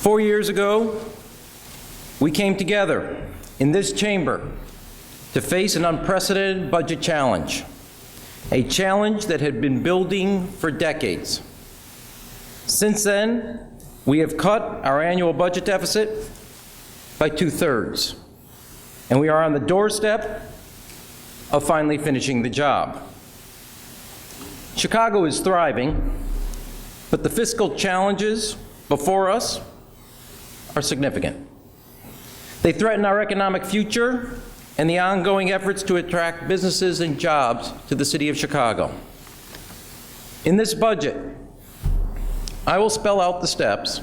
4 years ago, we came together in this chamber to face an unprecedented budget challenge, a challenge that had been building for decades. Since then, we have cut our annual budget deficit by 2/3, and we are on the doorstep of finally finishing the job. Chicago is thriving, but the fiscal challenges before us are significant. They threaten our economic future and the ongoing efforts to attract businesses and jobs to the city of Chicago. In this budget, I will spell out the steps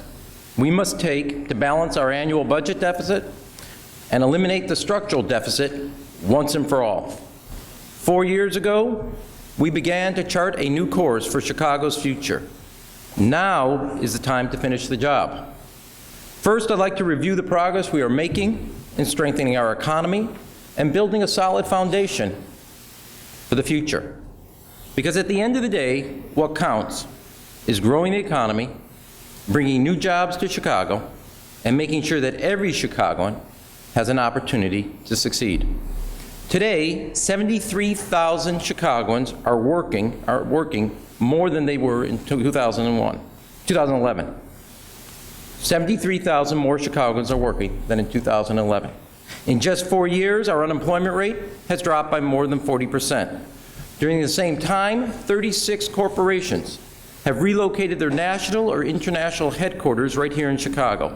we must take to balance our annual budget deficit and eliminate the structural deficit once and for all. 4 years ago, we began to chart a new course for Chicago's future. Now is the time to finish the job. First, I'd like to review the progress we are making in strengthening our economy and building a solid foundation for the future. Because at the end of the day, what counts is growing the economy, bringing new jobs to Chicago, and making sure that every Chicagoan has an opportunity to succeed. Today, 73,000 Chicagoans are working more than they were in 2011. 73,000 more Chicagoans are working than in 2011. In just 4 years, our unemployment rate has dropped by more than 40%. During the same time, 36 corporations have relocated their national or international headquarters right here in Chicago.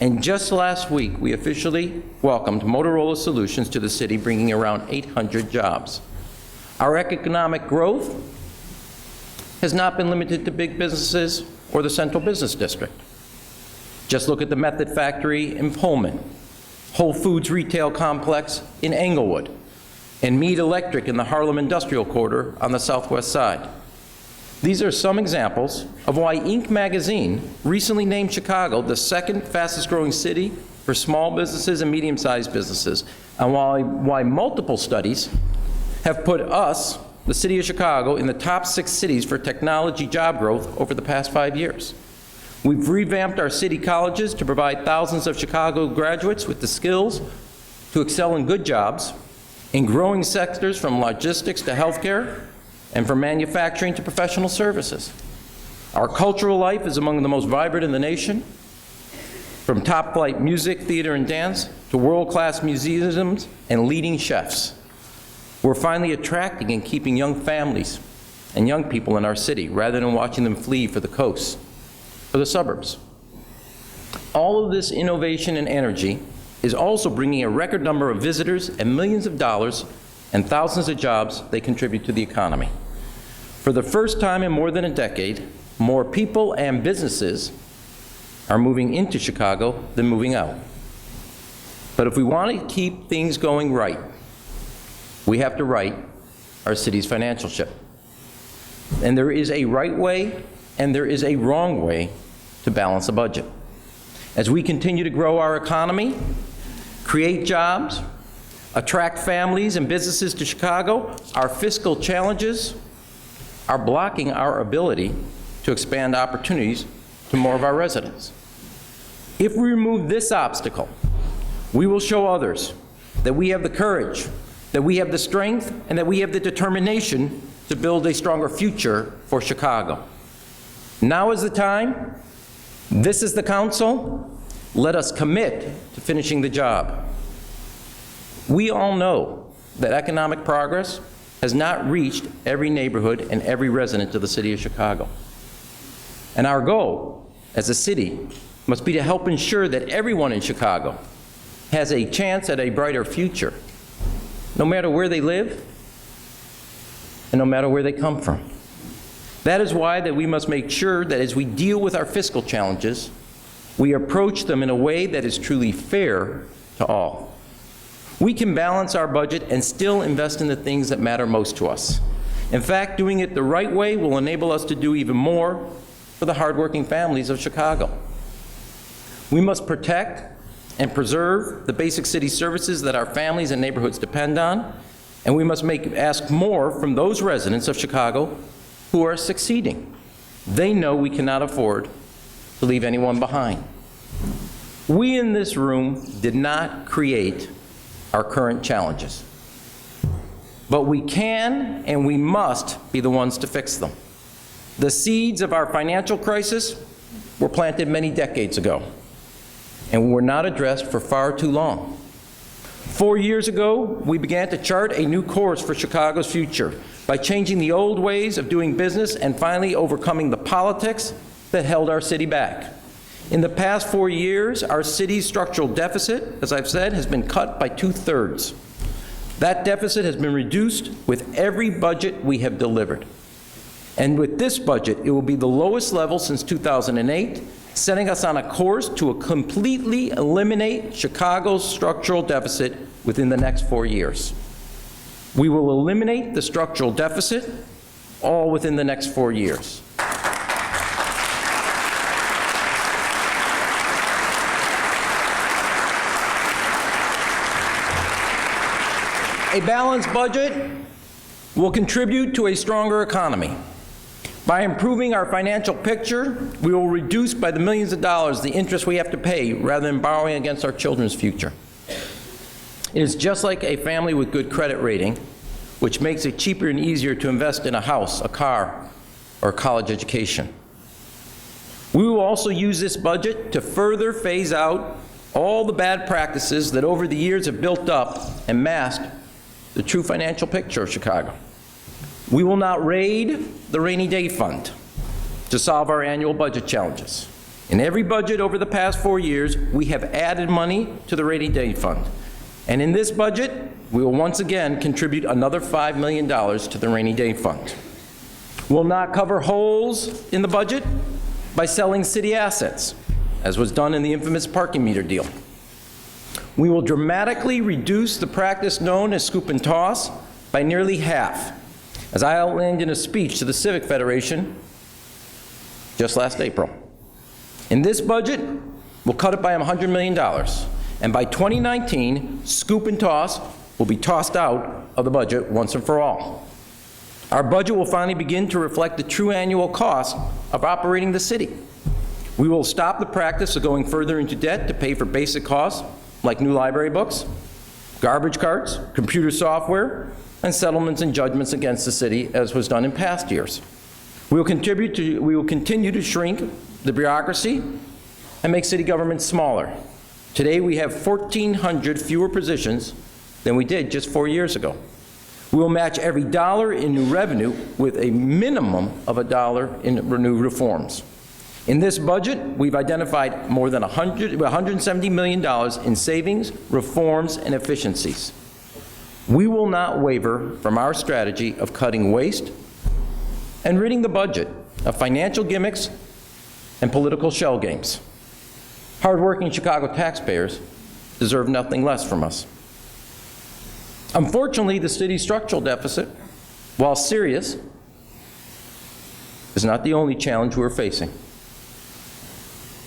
And just last week, we officially welcomed Motorola Solutions to the city, bringing around 800 jobs. Our economic growth has not been limited to big businesses or the Central Business District. Just look at the Method Factory in Pullman, Whole Foods retail complex in Englewood, and Mead Electric in the Harlem Industrial Corridor on the southwest side. These are some examples of why Inc. magazine recently named Chicago the second fastest growing city for small businesses and medium-sized businesses, and why multiple studies have put us, the city of Chicago, in the top 6 cities for technology job growth over the past 5 years. We've revamped our city colleges to provide thousands of Chicago graduates with the skills to excel in good jobs in growing sectors from logistics to healthcare and from manufacturing to professional services. Our cultural life is among the most vibrant in the nation, from top-flight music, theater, and dance to world-class museums and leading chefs. We're finally attracting and keeping young families and young people in our city rather than watching them flee for the coast or the suburbs. All of this innovation and energy is also bringing a record number of visitors and millions of dollars and thousands of jobs they contribute to the economy. For the first time in more than a decade, more people and businesses are moving into Chicago than moving out. But if we want to keep things going right, we have to right our city's financial ship. And there is a right way and there is a wrong way to balance a budget. As we continue to grow our economy, create jobs, attract families and businesses to Chicago, our fiscal challenges are blocking our ability to expand opportunities to more of our residents. If we remove this obstacle, we will show others that we have the courage, that we have the strength, and that we have the determination to build a stronger future for Chicago. Now is the time. This is the council. Let us commit to finishing the job. We all know that economic progress has not reached every neighborhood and every resident of the city of Chicago. And our goal as a city must be to help ensure that everyone in Chicago has a chance at a brighter future, no matter where they live and no matter where they come from. That is why that we must make sure that as we deal with our fiscal challenges, we approach them in a way that is truly fair to all. We can balance our budget and still invest in the things that matter most to us. In fact, doing it the right way will enable us to do even more for the hardworking families of Chicago. We must protect and preserve the basic city services that our families and neighborhoods depend on, and we must ask more from those residents of Chicago who are succeeding. They know we cannot afford to leave anyone behind. We in this room did not create our current challenges, but we can and we must be the ones to fix them. The seeds of our financial crisis were planted many decades ago and were not addressed for far too long. 4 years ago, we began to chart a new course for Chicago's future by changing the old ways of doing business and finally overcoming the politics that held our city back. In the past 4 years, our city's structural deficit, as I've said, has been cut by 2/3. That deficit has been reduced with every budget we have delivered. And with this budget, it will be the lowest level since 2008, setting us on a course to completely eliminate Chicago's structural deficit within the next 4 years. We will eliminate the structural deficit all within the next 4 years. A balanced budget will contribute to a stronger economy. By improving our financial picture, we will reduce by the millions of dollars the interest we have to pay rather than borrowing against our children's future. It is just like a family with good credit rating, which makes it cheaper and easier to invest in a house, a car, or a college education. We will also use this budget to further phase out all the bad practices that over the years have built up and masked the true financial picture of Chicago. We will not raid the rainy day fund to solve our annual budget challenges. In every budget over the past 4 years, we have added money to the rainy day fund. And in this budget, we will once again contribute another $5 million to the rainy day fund. We'll not cover holes in the budget by selling city assets, as was done in the infamous parking meter deal. We will dramatically reduce the practice known as scoop and toss by nearly half, as I outlined in a speech to the Civic Federation just last April. In this budget, we'll cut it by $100 million, and by 2019, scoop and toss will be tossed out of the budget once and for all. Our budget will finally begin to reflect the true annual cost of operating the city. We will stop the practice of going further into debt to pay for basic costs like new library books, garbage carts, computer software, and settlements and judgments against the city, as was done in past years. We will continue to shrink the bureaucracy and make city government smaller. Today, we have 1,400 fewer positions than we did just 4 years ago. We will match every dollar in new revenue with a minimum of $1 in new reforms. In this budget, we've identified more than $170 million in savings, reforms, and efficiencies. We will not waver from our strategy of cutting waste and ridding the budget of financial gimmicks and political shell games. Hardworking Chicago taxpayers deserve nothing less from us. Unfortunately, the city's structural deficit, while serious, is not the only challenge we're facing.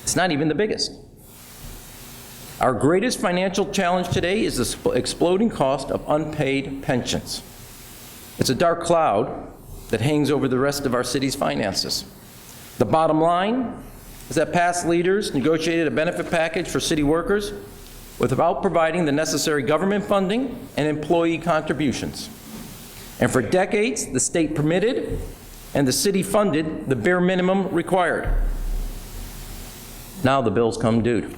It's not even the biggest. Our greatest financial challenge today is the exploding cost of unpaid pensions. It's a dark cloud that hangs over the rest of our city's finances. The bottom line is that past leaders negotiated a benefit package for city workers without providing the necessary government funding and employee contributions. And for decades, the state permitted and the city funded the bare minimum required. Now the bills come due.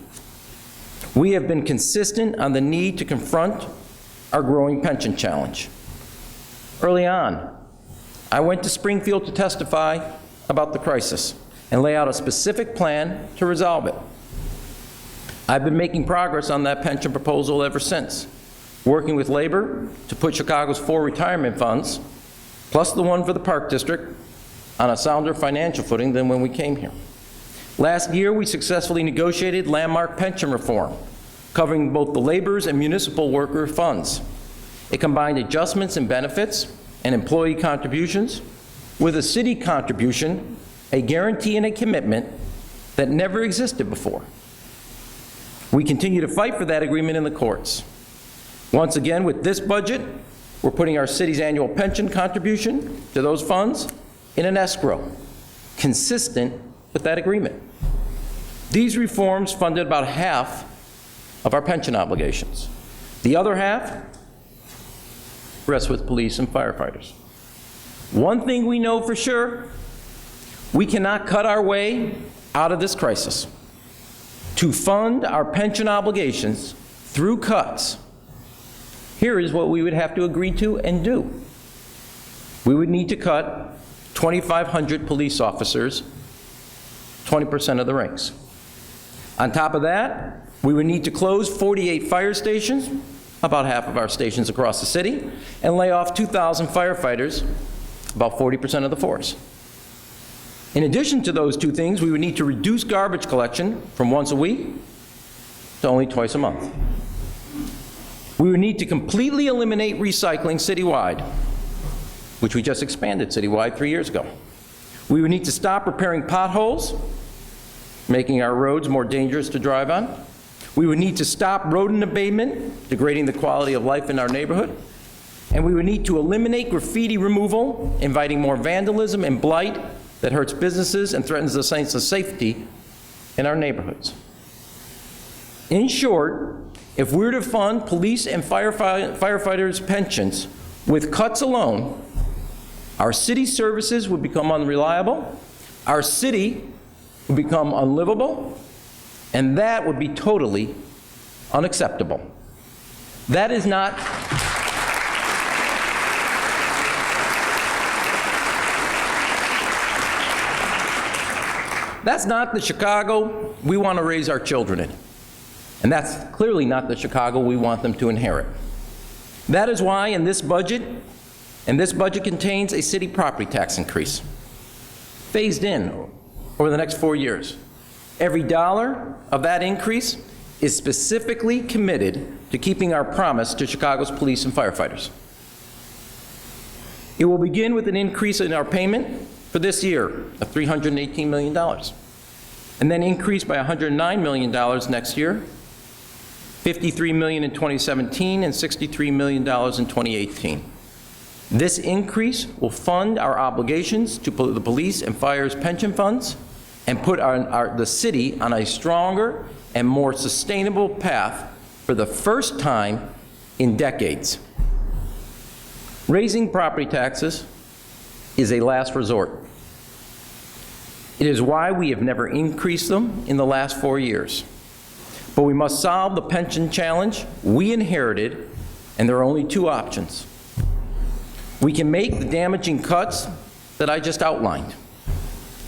We have been consistent on the need to confront our growing pension challenge. Early on, I went to Springfield to testify about the crisis and lay out a specific plan to resolve it. I've been making progress on that pension proposal ever since, working with labor to put Chicago's 4 retirement funds, plus the one for the Park District, on a sounder financial footing than when we came here. Last year, we successfully negotiated landmark pension reform, covering both the laborers and municipal worker funds. It combined adjustments in benefits and employee contributions with a city contribution, a guarantee and a commitment that never existed before. We continue to fight for that agreement in the courts. Once again, with this budget, we're putting our city's annual pension contribution to those funds in an escrow, consistent with that agreement. These reforms funded about half of our pension obligations. The other half rests with police and firefighters. One thing we know for sure, we cannot cut our way out of this crisis. To fund our pension obligations through cuts, here is what we would have to agree to and do. We would need to cut 2,500 police officers, 20% of the ranks. On top of that, we would need to close 48 fire stations, about half of our stations across the city, and lay off 2,000 firefighters, about 40% of the force. In addition to those two things, we would need to reduce garbage collection from once a week to only twice a month. We would need to completely eliminate recycling citywide, which we just expanded citywide 3 years ago. We would need to stop repairing potholes, making our roads more dangerous to drive on. We would need to stop rodent abatement, degrading the quality of life in our neighborhood. And we would need to eliminate graffiti removal, inviting more vandalism and blight that hurts businesses and threatens the sense of safety in our neighborhoods. In short, if we were to fund police and firefighters' pensions with cuts alone, our city services would become unreliable, our city would become unlivable, and that would be totally unacceptable. That is not That's not the Chicago we want to raise our children in. And that's clearly not the Chicago we want them to inherit. That is why in this budget contains a city property tax increase, phased in over the next 4 years. Every dollar of that increase is specifically committed to keeping our promise to Chicago's police and firefighters. It will begin with an increase in our payment for this year of $318 million, and then increase by $109 million next year, $53 million in 2017, and $63 million in 2018. This increase will fund our obligations to the police and fire's pension funds and put the city on a stronger and more sustainable path for the first time in decades. Raising property taxes is a last resort. It is why we have never increased them in the last 4 years. But we must solve the pension challenge we inherited, and there are only two options. We can make the damaging cuts that I just outlined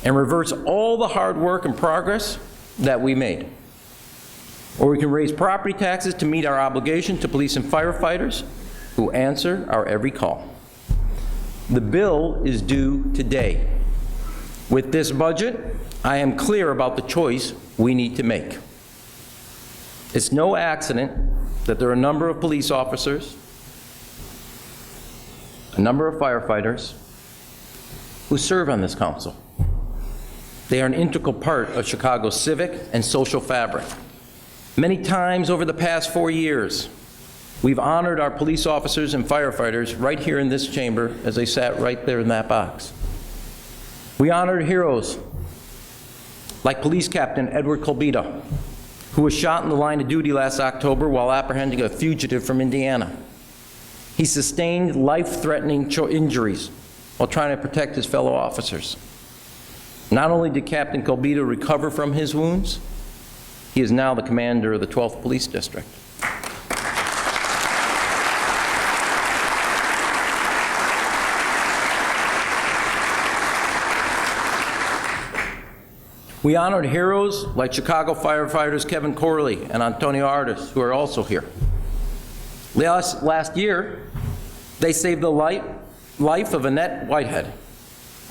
and reverse all the hard work and progress that we made. Or we can raise property taxes to meet our obligation to police and firefighters who answer our every call. The bill is due today. With this budget, I am clear about the choice we need to make. It's no accident that there are a number of police officers, a number of firefighters who serve on this council. They are an integral part of Chicago's civic and social fabric. Many times over the past 4 years, we've honored our police officers and firefighters right here in this chamber as they sat right there in that box. We honored heroes like Police Captain Edward Colbita, who was shot in the line of duty last October while apprehending a fugitive from Indiana. He sustained life-threatening injuries while trying to protect his fellow officers. Not only did Captain Colbita recover from his wounds, he is now the commander of the 12th Police District. We honored heroes like Chicago firefighters Kevin Corley and Antonio Artis, who are also here. Last year, they saved the life of Annette Whitehead,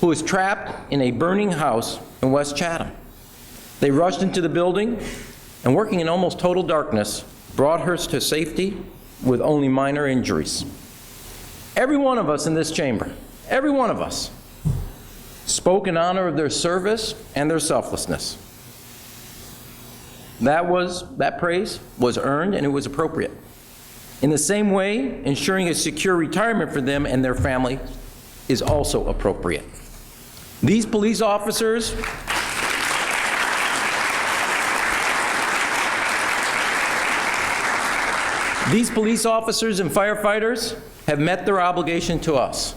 who was trapped in a burning house in West Chatham. They rushed into the building and, working in almost total darkness, brought her to safety with only minor injuries. Every one of us in this chamber, every one of us, spoke in honor of their service and their selflessness. That praise was earned and it was appropriate. In the same way, ensuring a secure retirement for them and their family is also appropriate. These police officers These police officers and firefighters have met their obligation to us.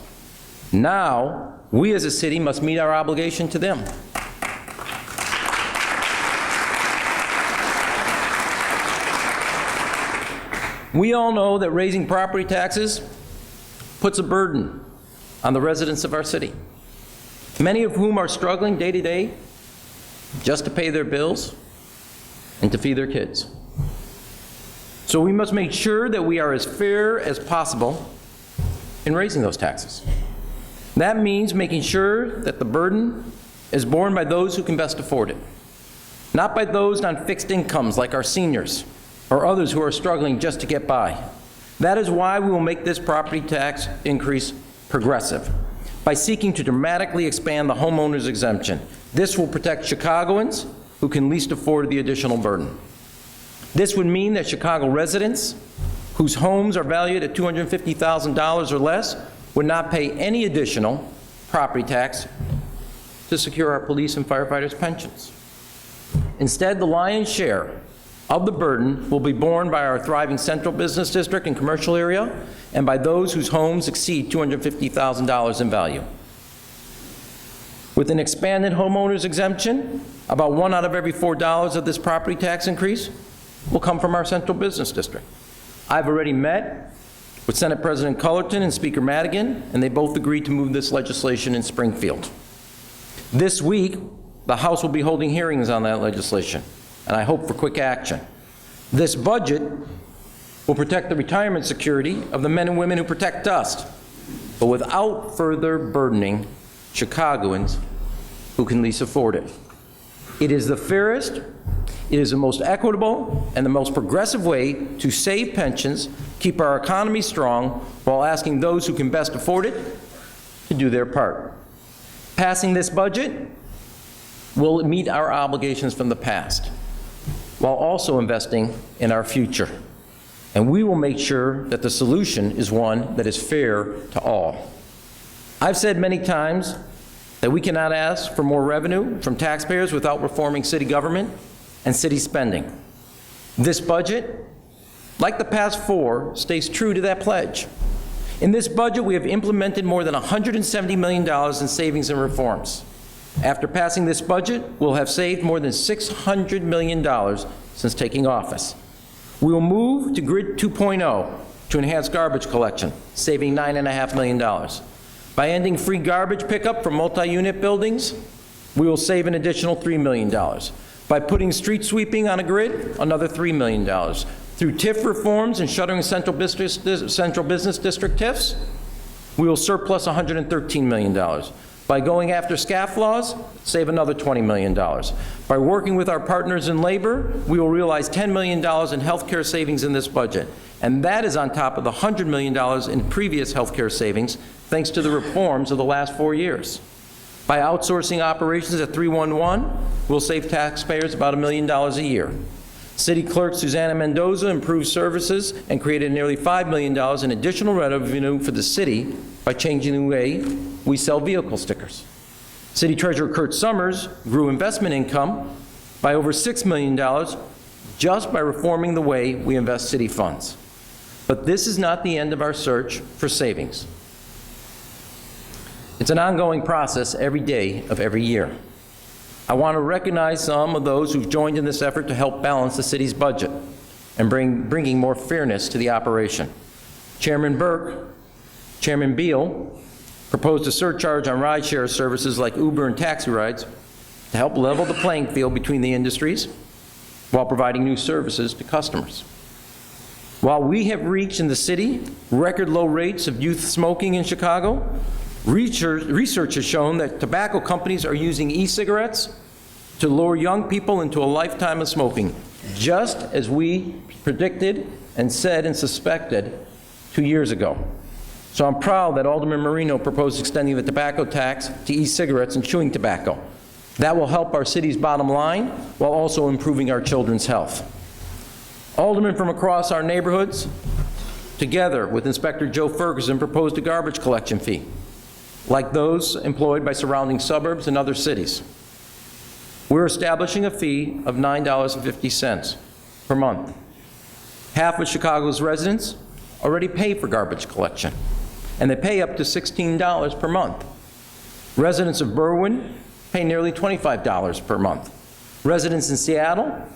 Now, we as a city must meet our obligation to them. We all know that raising property taxes puts a burden on the residents of our city, many of whom are struggling day to day just to pay their bills and to feed their kids. So we must make sure that we are as fair as possible in raising those taxes. That means making sure that the burden is borne by those who can best afford it, not by those on fixed incomes like our seniors or others who are struggling just to get by. That is why we will make this property tax increase progressive by seeking to dramatically expand the homeowners exemption. This will protect Chicagoans who can least afford the additional burden. This would mean that Chicago residents whose homes are valued at $250,000 or less would not pay any additional property tax to secure our police and firefighters' pensions. Instead, the lion's share of the burden will be borne by our thriving central business district and commercial area and by those whose homes exceed $250,000 in value. With an expanded homeowners exemption, about 1 out of every $4 of this property tax increase will come from our central business district. I've already met with Senate President Cullerton and Speaker Madigan, and they both agreed to move this legislation in Springfield. This week, the House will be holding hearings on that legislation, and I hope for quick action. This budget will protect the retirement security of the men and women who protect us, but without further burdening Chicagoans who can least afford it. It is the fairest, it is the most equitable, and the most progressive way to save pensions, keep our economy strong, while asking those who can best afford it to do their part. Passing this budget will meet our obligations from the past, while also investing in our future. And we will make sure that the solution is one that is fair to all. I've said many times that we cannot ask for more revenue from taxpayers without reforming city government and city spending. This budget, like the past 4, stays true to that pledge. In this budget, we have implemented more than $170 million in savings and reforms. After passing this budget, we'll have saved more than $600 million since taking office. We will move to Grid 2.0 to enhance garbage collection, saving $9.5 million. By ending free garbage pickup for multi-unit buildings, we will save an additional $3 million. By putting street sweeping on a grid, another $3 million. Through TIF reforms and shuttering central business district TIFs, we will surplus $113 million. By going after scofflaws, save another $20 million. By working with our partners in labor, we will realize $10 million in health care savings in this budget. And that is on top of the $100 million in previous health care savings, thanks to the reforms of the last 4 years. By outsourcing operations at 311, we'll save taxpayers about $1 million a year. City Clerk Susanna Mendoza improved services and created nearly $5 million in additional revenue for the city by changing the way we sell vehicle stickers. City Treasurer Kurt Summers grew investment income by over $6 million just by reforming the way we invest city funds. But this is not the end of our search for savings. It's an ongoing process every day of every year. I want to recognize some of those who've joined in this effort to help balance the city's budget and bringing more fairness to the operation. Chairman Burke, Chairman Beal proposed a surcharge on rideshare services like Uber and taxi rides to help level the playing field between the industries while providing new services to customers. While we have reached in the city record low rates of youth smoking in Chicago, research has shown that tobacco companies are using e-cigarettes to lure young people into a lifetime of smoking, just as we predicted and said and suspected 2 years ago. So I'm proud that Alderman Marino proposed extending the tobacco tax to e-cigarettes and chewing tobacco. That will help our city's bottom line while also improving our children's health. Aldermen from across our neighborhoods, together with Inspector Joe Ferguson, proposed a garbage collection fee, like those employed by surrounding suburbs and other cities. We're establishing a fee of $9.50 per month. Half of Chicago's residents already pay for garbage collection, and they pay up to $16 per month. Residents of Berwyn pay nearly $25 per month. Residents in Seattle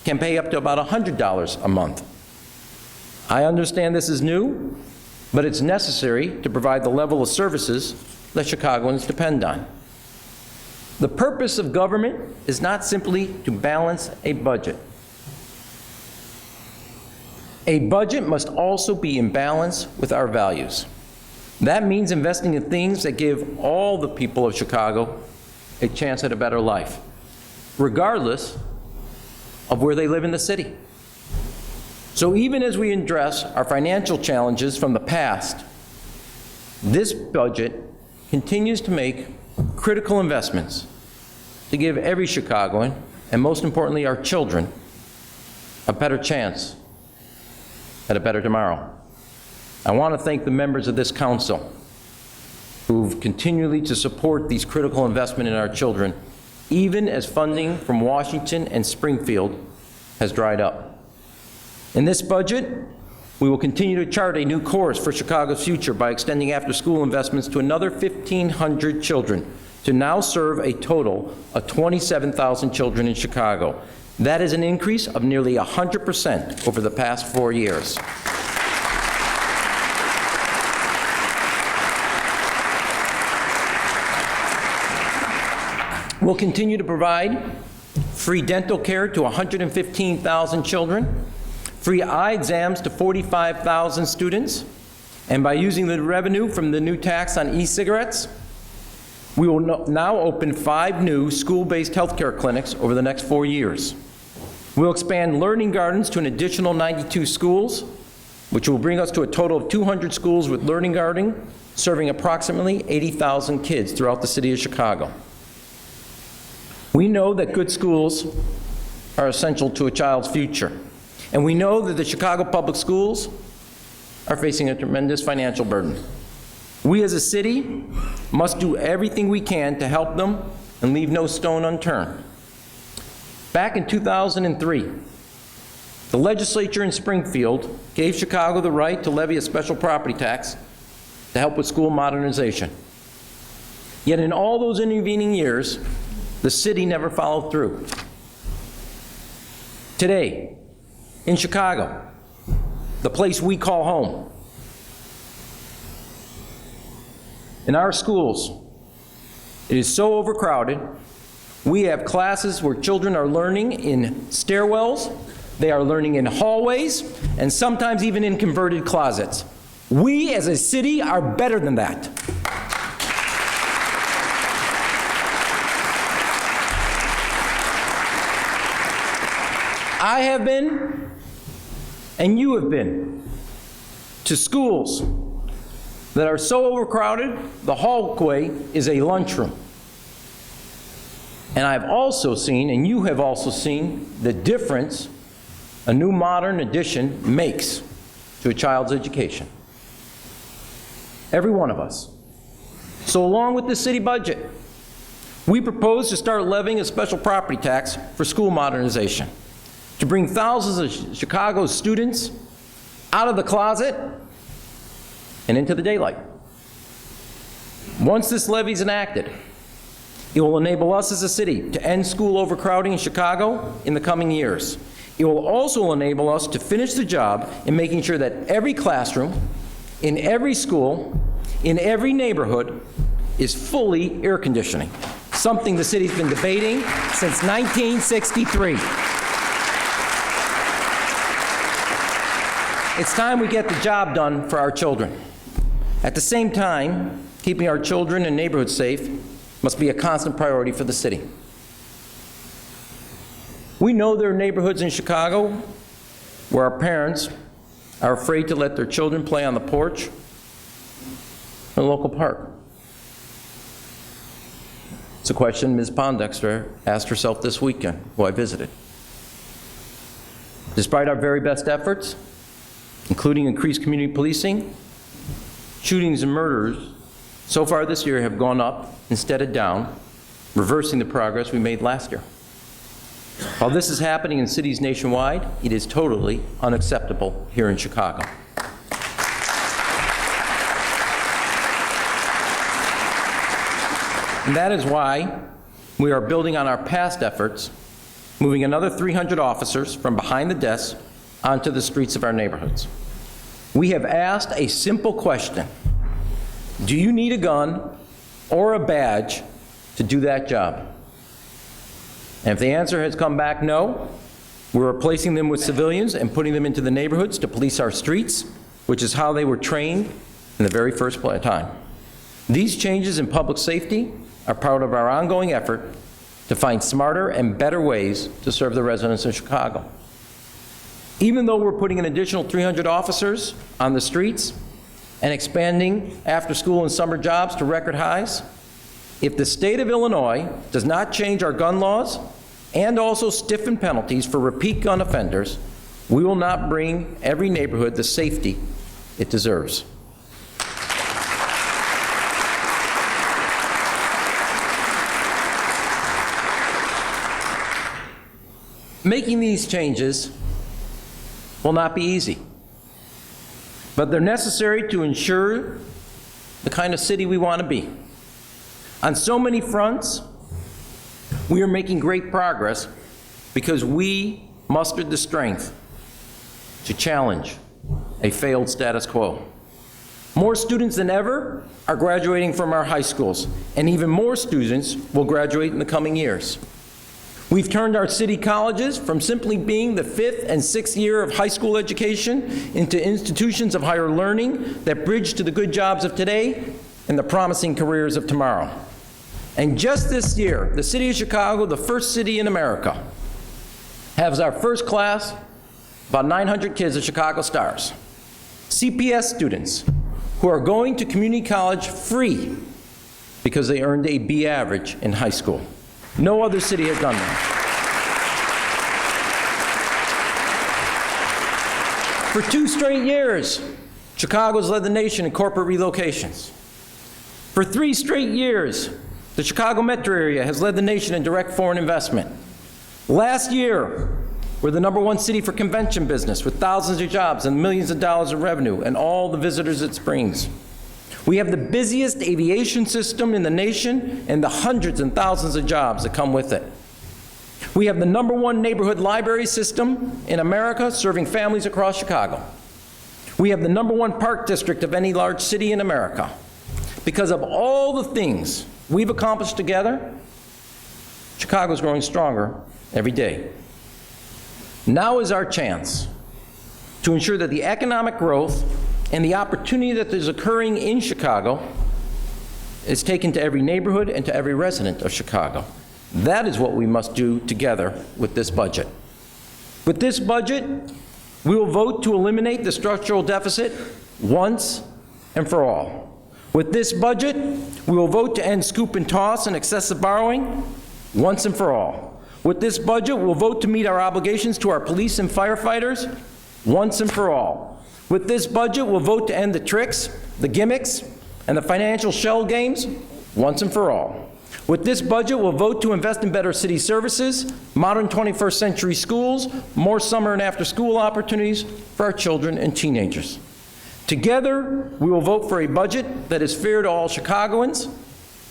can pay up to about $100 a month. I understand this is new, but it's necessary to provide the level of services that Chicagoans depend on. The purpose of government is not simply to balance a budget. A budget must also be in balance with our values. That means investing in things that give all the people of Chicago a chance at a better life, regardless of where they live in the city. So even as we address our financial challenges from the past, this budget continues to make critical investments to give every Chicagoan, and most importantly our children, a better chance at a better tomorrow. I want to thank the members of this council who've continually to support these critical investments in our children, even as funding from Washington and Springfield has dried up. In this budget, we will continue to chart a new course for Chicago's future by extending after-school investments to another 1,500 children to now serve a total of 27,000 children in Chicago. That is an increase of nearly 100% over the past 4 years. We'll continue to provide free dental care to 115,000 children, free eye exams to 45,000 students, and by using the revenue from the new tax on e-cigarettes, we will now open 5 new school-based healthcare clinics over the next 4 years. We'll expand learning gardens to an additional 92 schools, which will bring us to a total of 200 schools with learning gardening, serving approximately 80,000 kids throughout the city of Chicago. We know that good schools are essential to a child's future, and we know that the Chicago public schools are facing a tremendous financial burden. We as a city must do everything we can to help them and leave no stone unturned. Back in 2003, the legislature in Springfield gave Chicago the right to levy a special property tax to help with school modernization. Yet in all those intervening years, the city never followed through. Today, in Chicago, the place we call home, in our schools, it is so overcrowded. We have classes where children are learning in stairwells, they are learning in hallways, and sometimes even in converted closets. We as a city are better than that. I have been, and you have been, to schools that are so overcrowded, the hallway is a lunchroom. And I've also seen, and you have also seen, the difference a new modern addition makes to a child's education. Every one of us. So along with the city budget, we propose to start levying a special property tax for school modernization, to bring thousands of Chicago's students out of the closet and into the daylight. Once this levy is enacted, it will enable us as a city to end school overcrowding in Chicago in the coming years. It will also enable us to finish the job in making sure that every classroom, in every school, in every neighborhood is fully air conditioning, something the city's been debating since 1963. It's time we get the job done for our children. At the same time, keeping our children and neighborhoods safe must be a constant priority for the city. We know there are neighborhoods in Chicago where our parents are afraid to let their children play on the porch in a local park. It's a question Ms. Pondexter asked herself this weekend, who I visited. Despite our very best efforts, including increased community policing, shootings and murders so far this year have gone up instead of down, reversing the progress we made last year. While this is happening in cities nationwide, it is totally unacceptable here in Chicago. And that is why we are building on our past efforts, moving another 300 officers from behind the desk onto the streets of our neighborhoods. We have asked a simple question: do you need a gun or a badge to do that job? And if the answer has come back no, we're replacing them with civilians and putting them into the neighborhoods to police our streets, which is how they were trained in the very first time. These changes in public safety are part of our ongoing effort to find smarter and better ways to serve the residents of Chicago. Even though we're putting an additional 300 officers on the streets and expanding after-school and summer jobs to record highs, if the state of Illinois does not change our gun laws and also stiffen penalties for repeat gun offenders, we will not bring every neighborhood the safety it deserves. Making these changes will not be easy, but they're necessary to ensure the kind of city we want to be. On so many fronts, we are making great progress because we mustered the strength to challenge a failed status quo. More students than ever are graduating from our high schools, and even more students will graduate in the coming years. We've turned our city colleges from simply being the 5th and 6th year of high school education into institutions of higher learning that bridge to the good jobs of today and the promising careers of tomorrow. And just this year, the city of Chicago, the first city in America, has our first class, about 900 kids at Chicago Stars, CPS students who are going to community college free because they earned a B average in high school. No other city has done that. For 2 straight years, Chicago's led the nation in corporate relocations. For 3 straight years, the Chicago metro area has led the nation in direct foreign investment. Last year, we're the #1 city for convention business with thousands of jobs and millions of dollars of revenue and all the visitors it brings. We have the busiest aviation system in the nation and the hundreds and thousands of jobs that come with it. We have the #1 neighborhood library system in America, serving families across Chicago. We have the #1 park district of any large city in America. Because of all the things we've accomplished together, Chicago's growing stronger every day. Now is our chance to ensure that the economic growth and the opportunity that is occurring in Chicago is taken to every neighborhood and to every resident of Chicago. That is what we must do together with this budget. With this budget, we will vote to eliminate the structural deficit once and for all. With this budget, we will vote to end scoop and toss and excessive borrowing once and for all. With this budget, we'll vote to meet our obligations to our police and firefighters once and for all. With this budget, we'll vote to end the tricks, the gimmicks, and the financial shell games once and for all. With this budget, we'll vote to invest in better city services, modern 21st century schools, more summer and after-school opportunities for our children and teenagers. Together, we will vote for a budget that is fair to all Chicagoans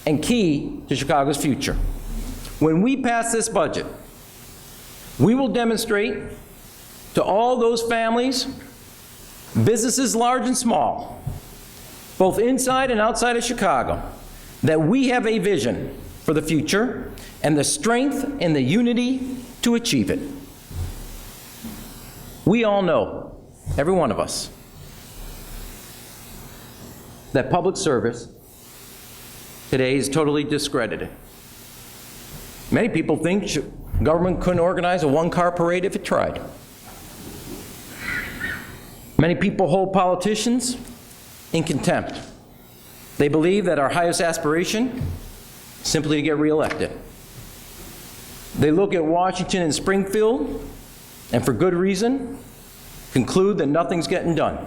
and key to Chicago's future. When we pass this budget, we will demonstrate to all those families, businesses large and small, both inside and outside of Chicago, that we have a vision for the future and the strength and the unity to achieve it. We all know, every one of us, that public service today is totally discredited. Many people think government couldn't organize a one-car parade if it tried. Many people hold politicians in contempt. They believe that our highest aspiration is simply to get reelected. They look at Washington and Springfield, and for good reason, conclude that nothing's getting done.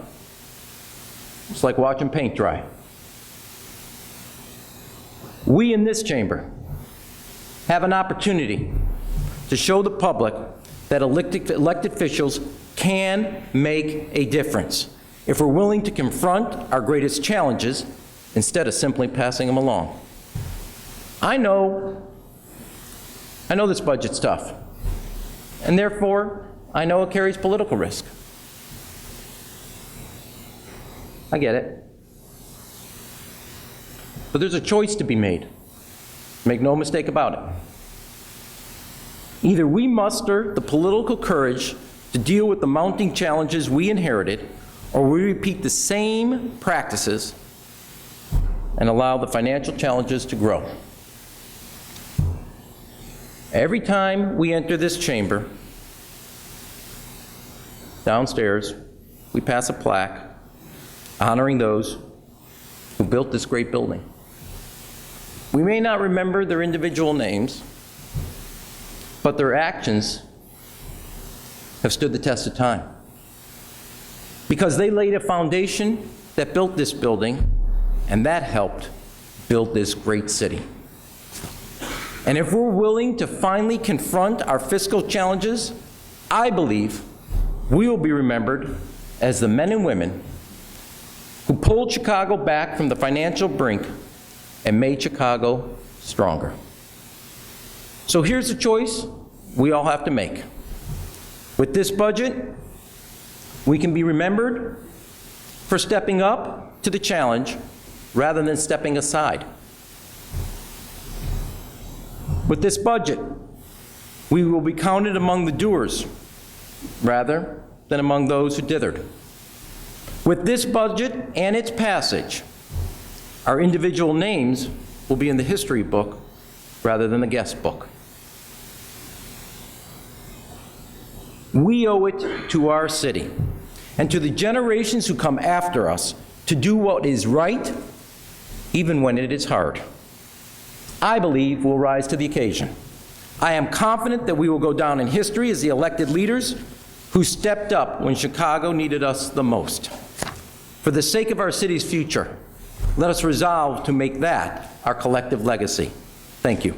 It's like watching paint dry. We in this chamber have an opportunity to show the public that elected officials can make a difference if we're willing to confront our greatest challenges instead of simply passing them along. I know this budget's tough, and therefore, I know it carries political risk. I get it. But there's a choice to be made. Make no mistake about it. Either we muster the political courage to deal with the mounting challenges we inherited, or we repeat the same practices and allow the financial challenges to grow. Every time we enter this chamber, downstairs, we pass a plaque honoring those who built this great building. We may not remember their individual names, but their actions have stood the test of time, because they laid a foundation that built this building, and that helped build this great city. And if we're willing to finally confront our fiscal challenges, I believe we will be remembered as the men and women who pulled Chicago back from the financial brink and made Chicago stronger. So here's the choice we all have to make. With this budget, we can be remembered for stepping up to the challenge rather than stepping aside. With this budget, we will be counted among the doers rather than among those who dithered. With this budget and its passage, our individual names will be in the history book rather than the guest book. We owe it to our city and to the generations who come after us to do what is right, even when it is hard. I believe we'll rise to the occasion. I am confident that we will go down in history as the elected leaders who stepped up when Chicago needed us the most. For the sake of our city's future, let us resolve to make that our collective legacy. Thank you.